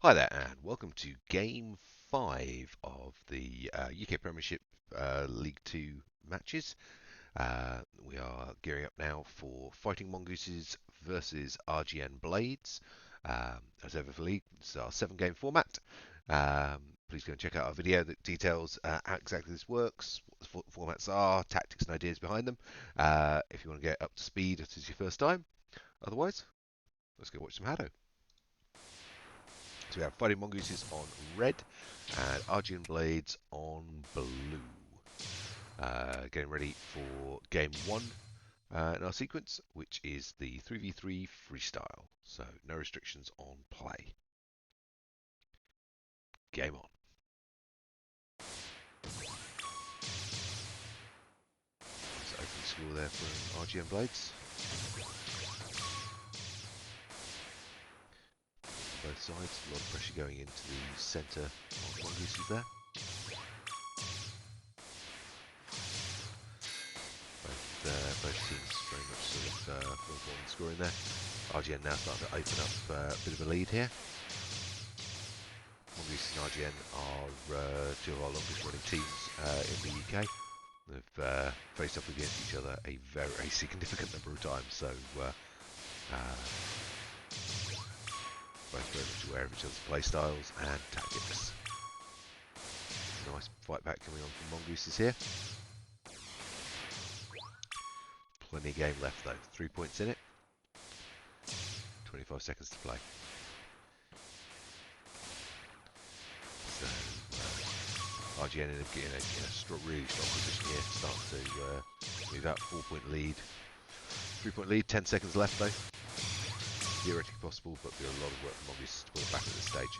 Hi there, and welcome to Game 5 of the UK Premiership League 2 matches. We are gearing up now for Fighting Mongooses versus RGN Blades. As ever for League, this is our 7-game format. Please go and check out our video that details how exactly this works, what the formats are, tactics and ideas behind them, if you want to get up to speed if this is your first time. Otherwise, let's go watch some HADO. So we have Fighting Mongooses on red and RGN Blades on blue. Getting ready for game 1 in our sequence, which is the 3v3 freestyle. So no restrictions on play. Game on. There's opening score there from RGN Blades. Both sides, a lot of pressure going into the centre of Mongooses there. Both teams very much sort of full-on scoring there. RGN now starting to open up a bit of a lead here. Mongooses and RGN are two of our longest running teams in the UK. They've faced up against each other a very significant number of times, so both very much aware of each other's play styles and tactics. Nice fight back coming on from Mongooses here. Plenty of game left though, 3 points in it. 25 seconds to play. So RGN in a really strong position here, start to move out. 4-point lead. 3-point lead, 10 seconds left though. Theoretically possible, but be a lot of work for Mongooses to put it back at this stage.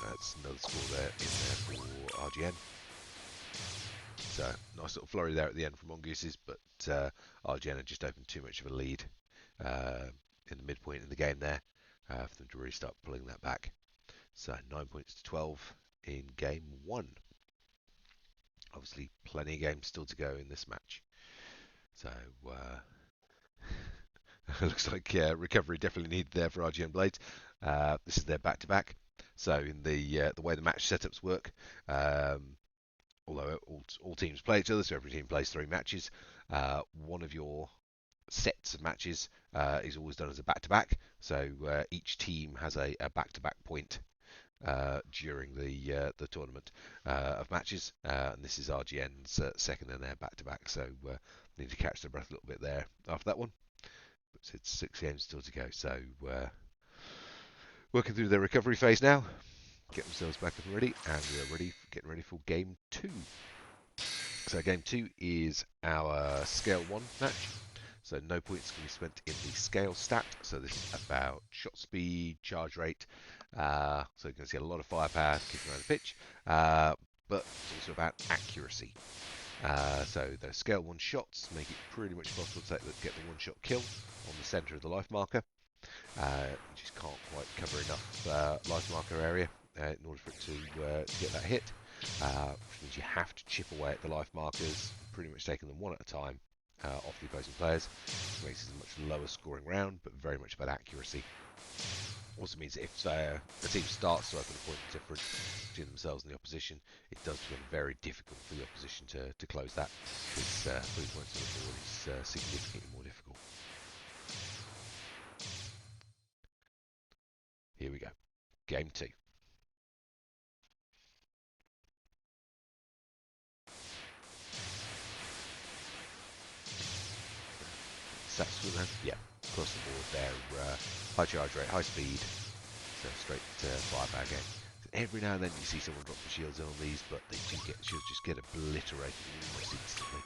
That's another score there in there for RGN. So nice little flurry there at the end from Mongooses, but RGN had just opened too much of a lead in the midpoint in the game there for them to really start pulling that back. So 9 points to 12 in game 1. Obviously plenty of games still to go in this match. So looks like recovery definitely needed there for RGN Blades. This is their back-to-back. So in the way the match setups work, although all teams play each other, so every team plays 3 matches, one of your sets of matches is always done as a back-to-back. So each team has a back-to-back point during the tournament of matches, and this is RGN's second in their back-to-back. So need to catch their breath a little bit there after that one. But it's 6 games still to go, so working through their recovery phase now, get themselves back up and ready, and we are getting ready for game 2. So game 2 is our scale 1 match. So no points can be spent in the scale stat. So this is about shot speed, charge rate. So you can see a lot of firepower kicking around the pitch, but it's also about accuracy. So the scale 1 shots make it pretty much possible to get the 1-shot kill on the centre of the life marker. You just can't quite cover enough life marker area in order for it to get that hit, which means you have to chip away at the life markers, pretty much taking them one at a time off the opposing players. This makes it a much lower scoring round, but very much about accuracy. Also means if the team starts to open a point difference between themselves and the opposition, it does become very difficult for the opposition to close that, because 3 points on the board is significantly more difficult. Here we go. Game 2. Stats for them? Yeah, across the board there. High charge rate, high speed, so straight firepower game. Every now and then you see someone drop the shields in on these, but they do get shields just get obliterated almost instantly.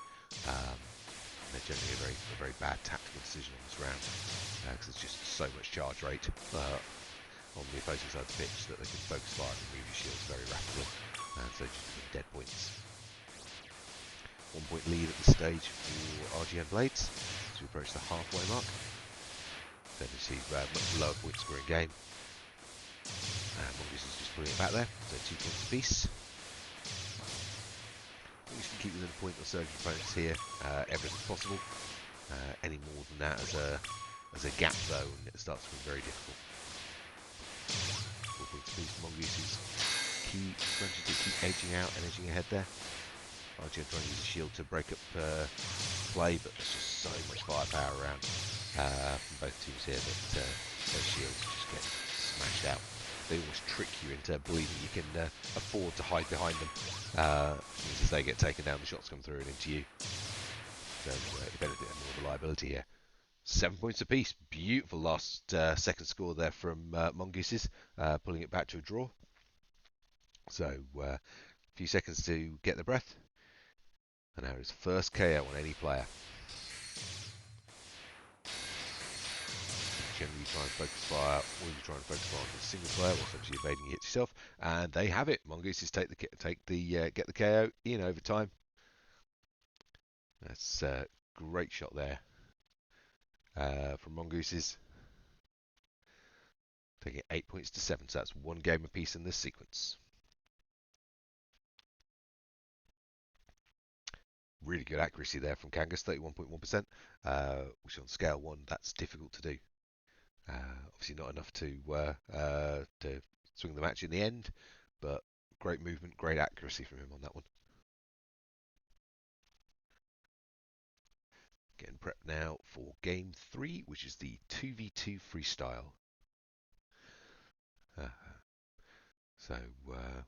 They're generally a very bad tactical decision on this round, because there's just so much charge rate on the opposing side of the pitch that they can focus fire and remove your shields very rapidly, and so just dead points. 1 point lead at this stage for RGN Blades as we approach the halfway mark. Then you see much lower point scoring game. Mongooses is just pulling it back there, so 2 points apiece. Mongooses can keep within a point or so of your opponents here, everything possible. Any more than that as a gap though, and it starts to be very difficult. keep edging out and edging ahead there. RGN trying to use a shield to break up play, but there's just so much firepower around from both teams here that those shields just get smashed out. They always trick you into believing you can afford to hide behind them. As they get taken down, the shots come through and into you. So if anything, more reliability here. 7 points apiece. Beautiful last second score there from Mongooses, pulling it back to a draw. So a few seconds to get the breath. And now his first KO on any player. Generally try and focus fire, or you try and focus fire on a single player, whilst obviously evading hits yourself. And they have it. Mongooses get the KO in overtime. That's a great shot there from Mongooses. Taking 8 points to 7, so that's 1 game apiece in this sequence. Really good accuracy there from Kangas, 31.1%, which on scale 1, that's difficult to do. Obviously not enough to swing the match in the end, but great movement, great accuracy from him on that one. Getting prepped now for game 3, which is the 2v2 freestyle. So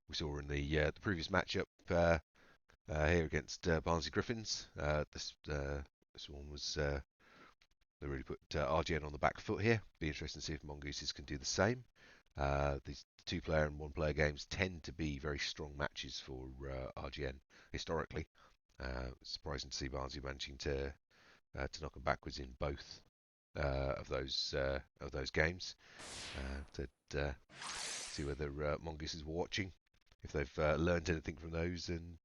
we saw in the previous matchup here against Barnsley Griffins. This one was they really put RGN on the back foot here. Be interesting to see if Mongooses can do the same. These 2-player and 1-player games tend to be very strong matches for RGN historically. It's surprising to see Barnsley managing to knock them backwards in both of those games. To see whether Mongooses were watching, if they've learned anything from those, and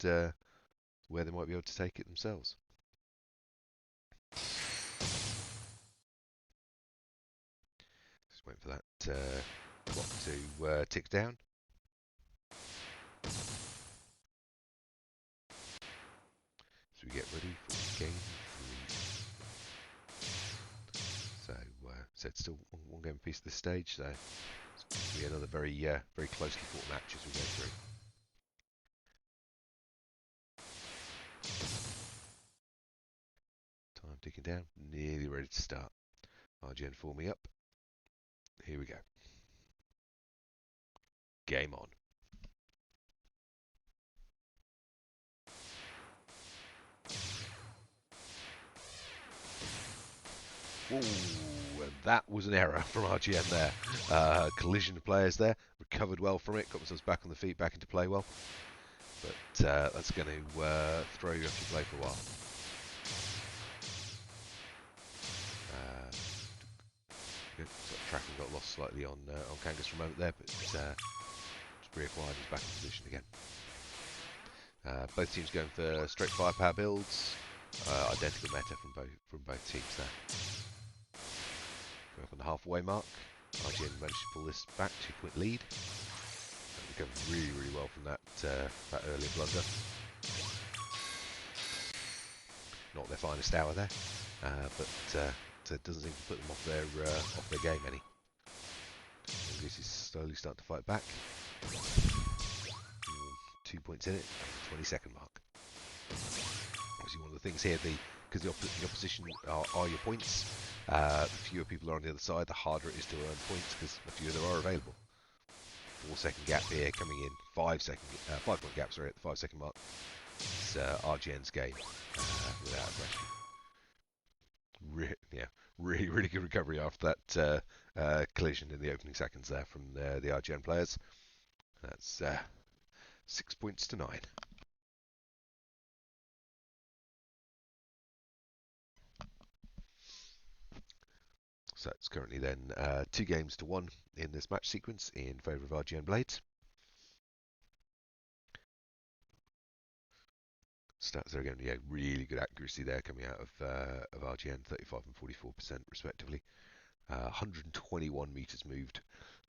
where they might be able to take it themselves. Just waiting for that clock to tick down. So we get ready for game 3. So it's still one game apiece at this stage, so it's going to be another very closely fought match as we go through. Time ticking down, nearly ready to start. RGN forming up. Here we go. Game on. Ooh, and that was an error from RGN there. Collision of players there. Recovered well from it. Got themselves back on the feet, back into play well. But that's going to throw you off your play for a while. Tracking got lost slightly on Kangas for a moment there, but just reacquired. He's back in position again. Both teams going for straight firepower builds. Identical meta from both teams there. Going up on the halfway mark. RGN managed to pull this back, 2-point lead. And recovered really well from that earlier blunder. Not their finest hour there, but it doesn't seem to put them off their game any. Mongooses slowly start to fight back. 2 points in it, 22nd mark. Obviously, one of the things here, because the opposition are your points, the fewer people are on the other side, the harder it is to earn points because the fewer there are available. 4-second gap here coming in, 5-point gap, sorry, at the 5-second mark. It's RGN's game without a question. Really good recovery after that collision in the opening seconds there from the RGN players. That's 6 points to 9. So it's currently then 2 games to 1 in this match sequence in favour of RGN Blades. Stats are again, really good accuracy there coming out of RGN, 35 and 44% respectively. 121 meters moved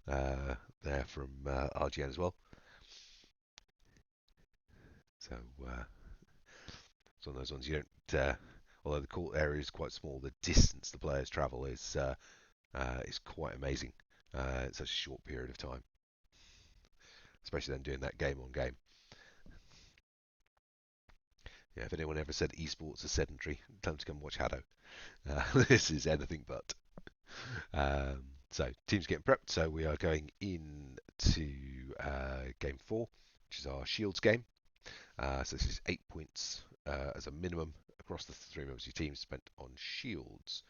there from RGN as well. So it's one of those ones you don't. Although the court area is quite small, the distance the players travel is quite amazing in such a short period of time. especially then doing that game on game. Yeah, if anyone ever said esports is sedentary, time to come watch HADO. This is anything but. So teams getting prepped. So we are going into game 4, which is our shields game. So this is 8 points as a minimum across the 3 members of your team spent on shields.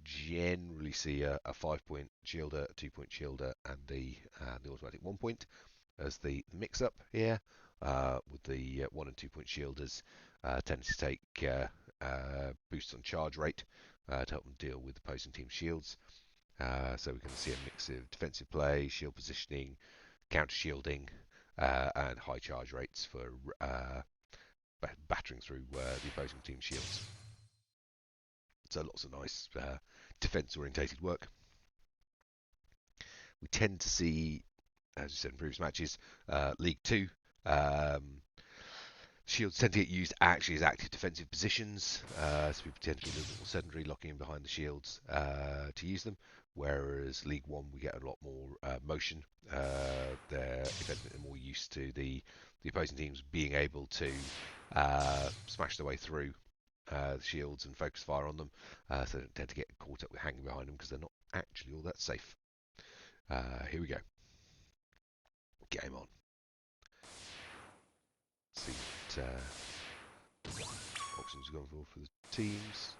Generally see a 5-point shielder, a 2-point shielder, and the automatic 1 point as the mix-up here. With the 1 and 2 point shielders tend to take boosts on charge rate to help them deal with opposing team shields. So we can see a mix of defensive play, shield positioning, counter shielding, and high charge rates for battering through the opposing team shields. So lots of nice defense orientated work. We tend to see, as you said in previous matches, League 2, shields tend to get used actually as active defensive positions, so people tend to be a little bit more sedentary, locking in behind the shields to use them. Whereas League 1, we get a lot more motion. They're more used to the opposing teams being able to smash their way through the shields and focus fire on them, so they don't tend to get caught up with hanging behind them because they're not actually all that safe. Here we go. Game on. Let's see what options are going for the teams.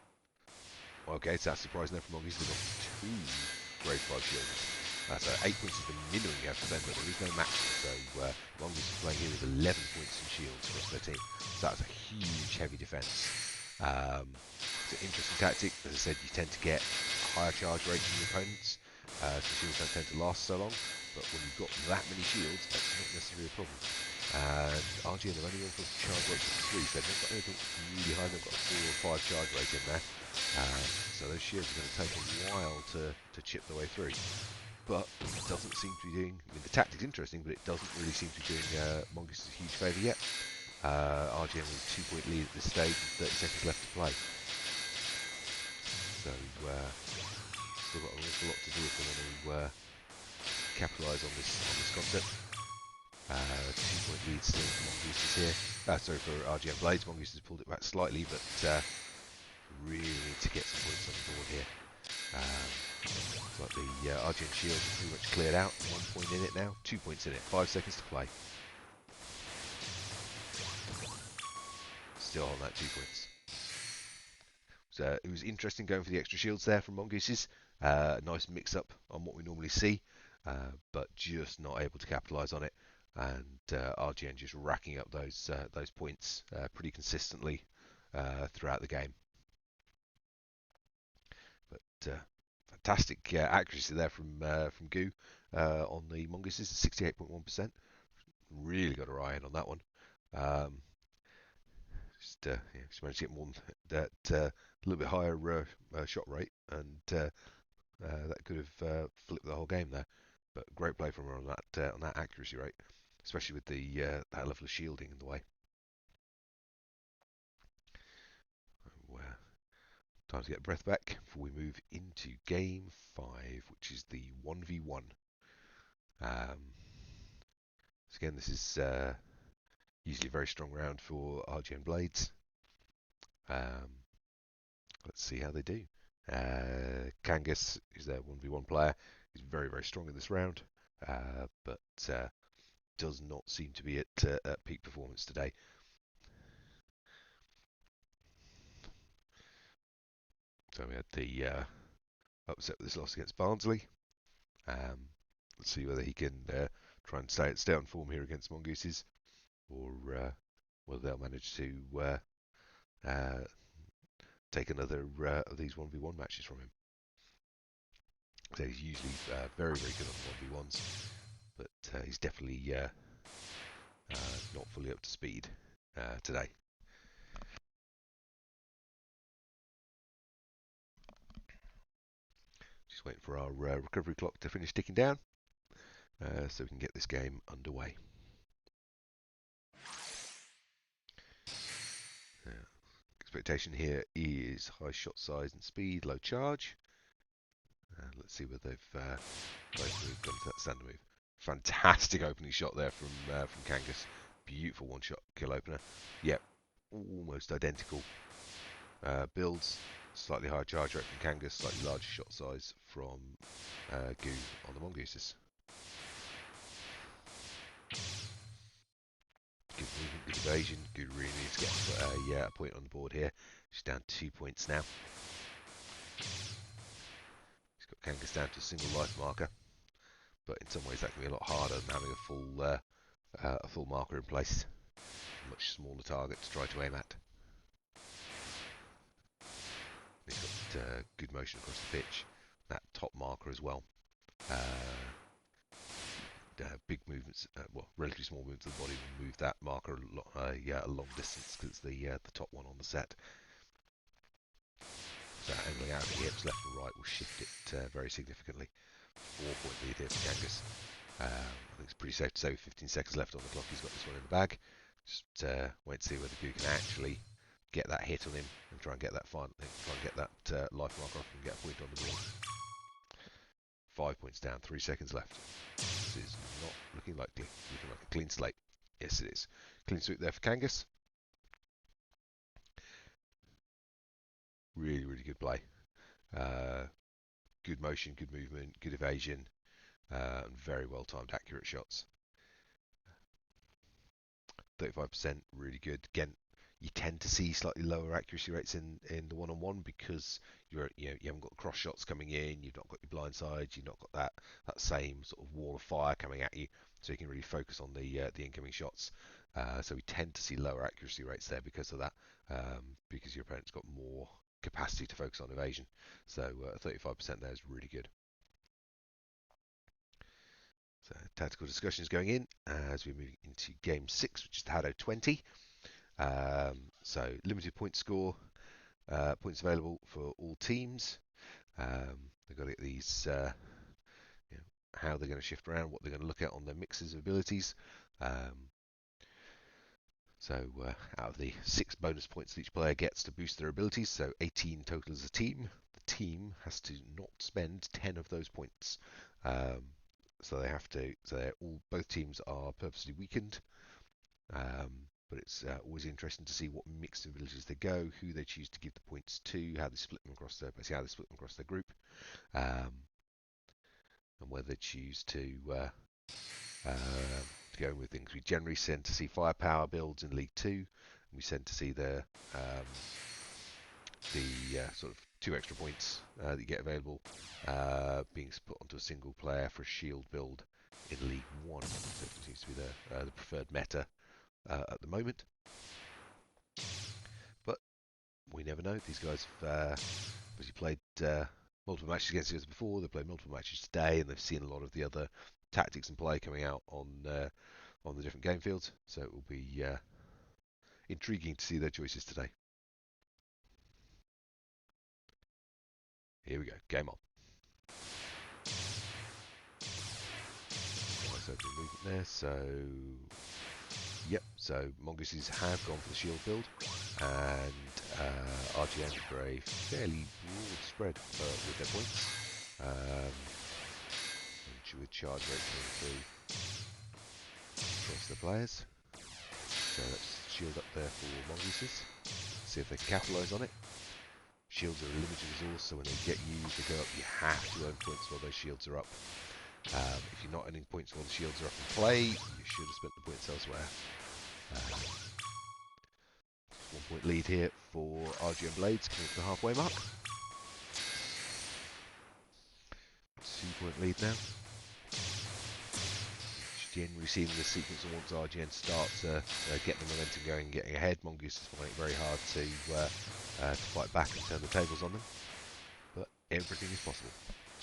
Okay, so that's surprising there from Mongooses. They've got 2 grade 5 shielders. So 8 points is the minimum you have to spend, but there is no maximum. So Mongooses is playing here with 11 points in shields across their team. So that's a huge heavy defense. It's an interesting tactic. As I said, you tend to get higher charge rates from your opponents, so shields don't tend to last so long. But when you've got that many shields, that's not necessarily a problem. And RGN have only gone for charge rates of 3, so they've not got anything really high. They've got a 4 or 5 charge rate in there. So those shields are going to take a while to chip their way through. But it doesn't seem to be doing, I mean, the tactic's interesting, but it doesn't really seem to be doing Mongooses a huge favour yet. RGN with a 2-point lead at this stage with 30 seconds left to play. So still got an awful lot to do if they want to capitalise on this concept. 2-point lead still for Mongooses here. Sorry, for RGN Blades. Mongooses pulled it back slightly, but really need to get some points on the board here. It's like the RGN shield is pretty much cleared out. 1 point in it now, 2 points in it, 5 seconds to play. Still on that 2 points. So it was interesting going for the extra shields there from Mongooses. Nice mix-up on what we normally see, but just not able to capitalise on it. And RGN just racking up those points pretty consistently throughout the game. But fantastic accuracy there from Goo on the Mongooses, 68.1%. Really got her eye in on that one. Just managed to get more than that, a little bit higher shot rate, and that could have flipped the whole game there. But great play from her on that accuracy rate, especially with the that level of shielding in the way. Time to get breath back before we move into game 5, which is the 1v1. So again, this is usually a very strong round for RGN Blades. Let's see how they do. Kangas, who's their 1v1 player, is very, very strong in this round, but does not seem to be at peak performance today. So we had the upset with this loss against Barnsley. Let's see whether he can try and stay on form here against Mongooses, or whether they'll manage to take another of these 1v1 matches from him. So he's usually very, very good on 1v1s, but he's definitely not fully up to speed today. Just waiting for our recovery clock to finish ticking down so we can get this game underway. Expectation here is high shot size and speed, low charge. Let's see whether they've both moved on to that standard move. fantastic opening shot there from Kangas. Beautiful one-shot kill opener. Yep, almost identical builds. Slightly higher charge rate from Kangas, slightly larger shot size from Goo on the Mongooses. Good movement, good evasion. Goo really needs to get a point on the board here. She's down 2 points now. He's got Kangas down to a single life marker, but in some ways that can be a lot harder than having a full marker in place. A much smaller target to try to aim at. He's got good motion across the pitch. That top marker as well. Big movements, well, relatively small movements of the body will move that marker a long distance because it's the top one on the set. So angling out of the hips, left and right, will shift it very significantly. 4-point lead here for Kangas. I think it's pretty safe to say with 15 seconds left on the clock, he's got this one in the bag. Just wait to see whether Goo can actually get that hit on him and try and get that life marker off and get a point on the board. 5 points down, 3 seconds left. This is not looking likely. Looking like a clean slate. Yes, it is. Clean sweep there for Kangas. Really, really good play. Good motion, good movement, good evasion, and very well timed, accurate shots. 35%, really good. Again, you tend to see slightly lower accuracy rates in the one-on-one because you haven't got cross shots coming in, you've not got your blind sides, you've not got that same sort of wall of fire coming at you, so you can really focus on the incoming shots. So we tend to see lower accuracy rates there because of that, because your opponent's got more capacity to focus on evasion. So 35% there is really good. So tactical discussions going in as we move into game 6, which is the HADO 20. So limited point score, points available for all teams. They've got to get these, how they're going to shift around, what they're going to look at on their mixes of abilities. So out of the 6 bonus points that each player gets to boost their abilities, so 18 total as a team, the team has to not spend 10 of those points. So they have to. So both teams are purposely weakened. But it's always interesting to see what mixed abilities they go, who they choose to give the points to, how they split them across their group, and whether they choose to go with things. We generally tend to see firepower builds in League 2, and we tend to see the sort of 2 extra points that you get available being split onto a single player for a shield build in League 1. So it seems to be the preferred meta at the moment, but we never know. These guys have obviously played multiple matches against us before. They've played multiple matches today, and they've seen a lot of the other tactics and play coming out on the different game fields. So it will be intriguing to see their choices today. Here we go. Game on. Nice opening movement there. So. Yep, so Mongooses have gone for the shield build, and RGN for a fairly broad spread with their points. With charge rate coming through across the players. So let's shield up there for Mongooses, see if they can capitalise on it. Shields are a limited resource, so when they get used, they go up, you have to earn points while those shields are up. If you're not earning points while the shields are up in play, you should have spent the points elsewhere. 1 point lead here for RGN Blades coming to the halfway mark. 2 point lead now. Generally seeing this sequence, and once RGN starts getting the momentum going and getting ahead, Mongoose is finding it very hard to fight back and turn the tables on them. But everything is possible.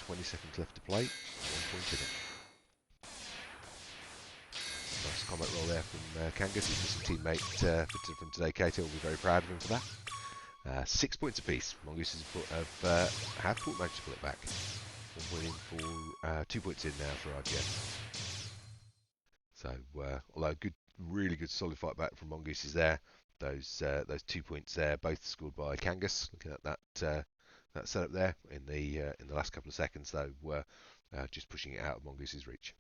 20 seconds left to play, 1 point in it. Nice combat roll there from Kangas. His missing teammate from today, Kato, will be very proud of him for that. 6 points apiece. Mongooses have managed to pull it back. 1 point in for 2 points in now for RGN. So, although really good solid fight back from Mongooses there. Those 2 points there, both scored by Kangas. Looking at that setup there in the last couple of seconds, though, just pushing it out of Mongooses' reach.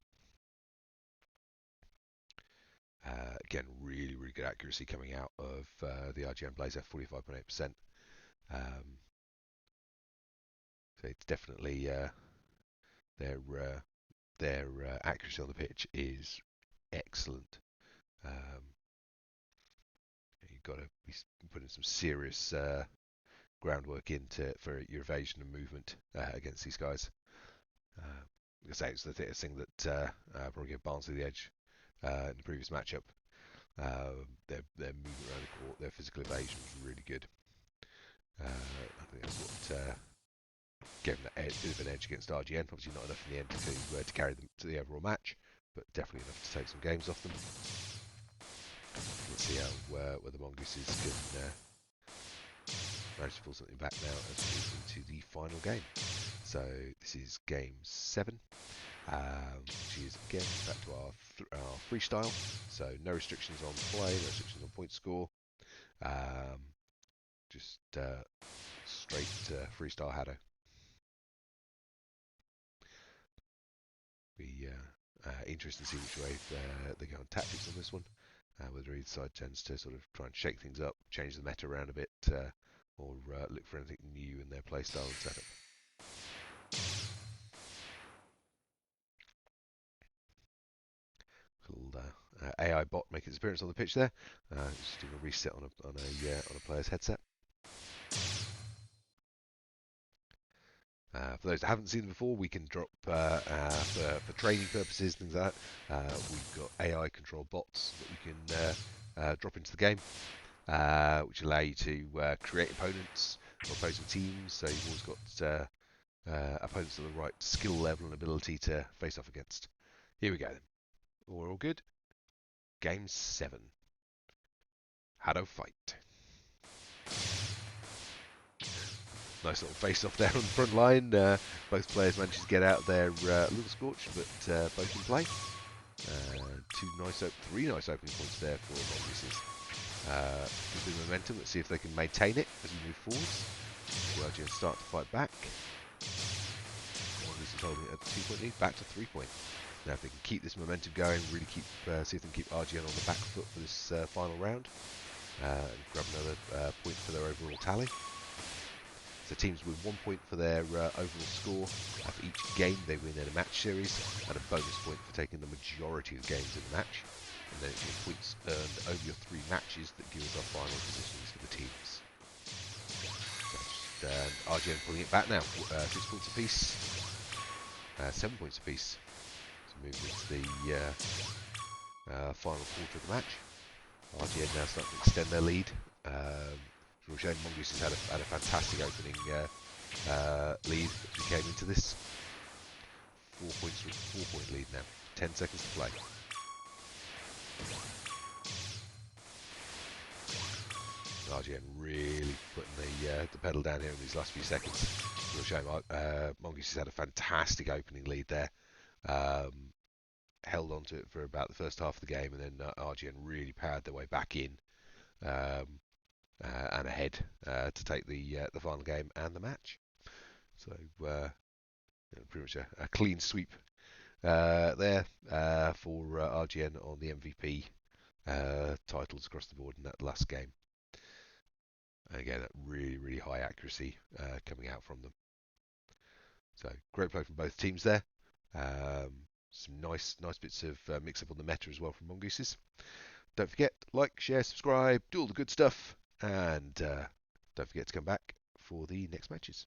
Again, really, really good accuracy coming out of the RGN Blazer, 45.8%. So it's definitely their accuracy on the pitch is excellent. You've got to be putting some serious groundwork into for your evasion and movement against these guys. Because it's the thing that probably gave Barnsley the edge in the previous matchup. Their movement around the court, their physical evasion was really good. I think that's what gave them that bit of an edge against RGN. Obviously not enough in the end to carry them to the overall match, but definitely enough to take some games off them. Let's see how where the Mongooses can manage to pull something back now as we move into the final game. So this is game 7, which is again back to our freestyle. So no restrictions on play, no restrictions on point score. Just straight freestyle HADO. Be interesting to see which way they go on tactics on this one. Whether either side tends to sort of try and shake things up, change the meta around a bit, or look for anything new in their playstyle and setup. Little AI bot making its appearance on the pitch there. Just doing a reset on a player's headset. For those that haven't seen them before, we can drop for training purposes, things like that. We've got AI control bots that we can drop into the game, which allow you to create opponents or opposing teams. So you've always got opponents of the right skill level and ability to face off against. Here we go then. We're all good. Game 7. HADO fight. Nice little face-off there on the front line. Both players managed to get out there a little scorched, but both in play. Three nice opening points there for Mongooses. Good bit of momentum. Let's see if they can maintain it as we move forwards. The RGN start to fight back. Mongooses holding it at the 2-point lead, back to 3-point. Now if they can keep this momentum going, really see if they can keep RGN on the back foot for this final round, and grab another point for their overall tally. So teams with 1 point for their overall score for each game they win in a match series, and a bonus point for taking the majority of the games in the match. And then it's your points earned over your 3 matches that give us our final positions for the teams. So RGN pulling it back now, 6 points apiece, 7 points apiece. So moving into the final quarter of the match. RGN now starting to extend their lead. Real shame Mongooses had a fantastic opening lead as we came into this. 4-point lead now. 10 seconds to play. RGN really putting the pedal down here in these last few seconds. Real shame. Mongooses had a fantastic opening lead there. Held on to it for about the first half of the game, and then RGN really powered their way back in. And ahead to take the final game and the match. So pretty much a clean sweep there for RGN on the MVP titles across the board in that last game. And again, that really, really high accuracy coming out from them. So great play from both teams there. Some nice bits of mix-up on the meta as well from Mongooses. Don't forget, like, share, subscribe, do all the good stuff. And don't forget to come back for the next matches.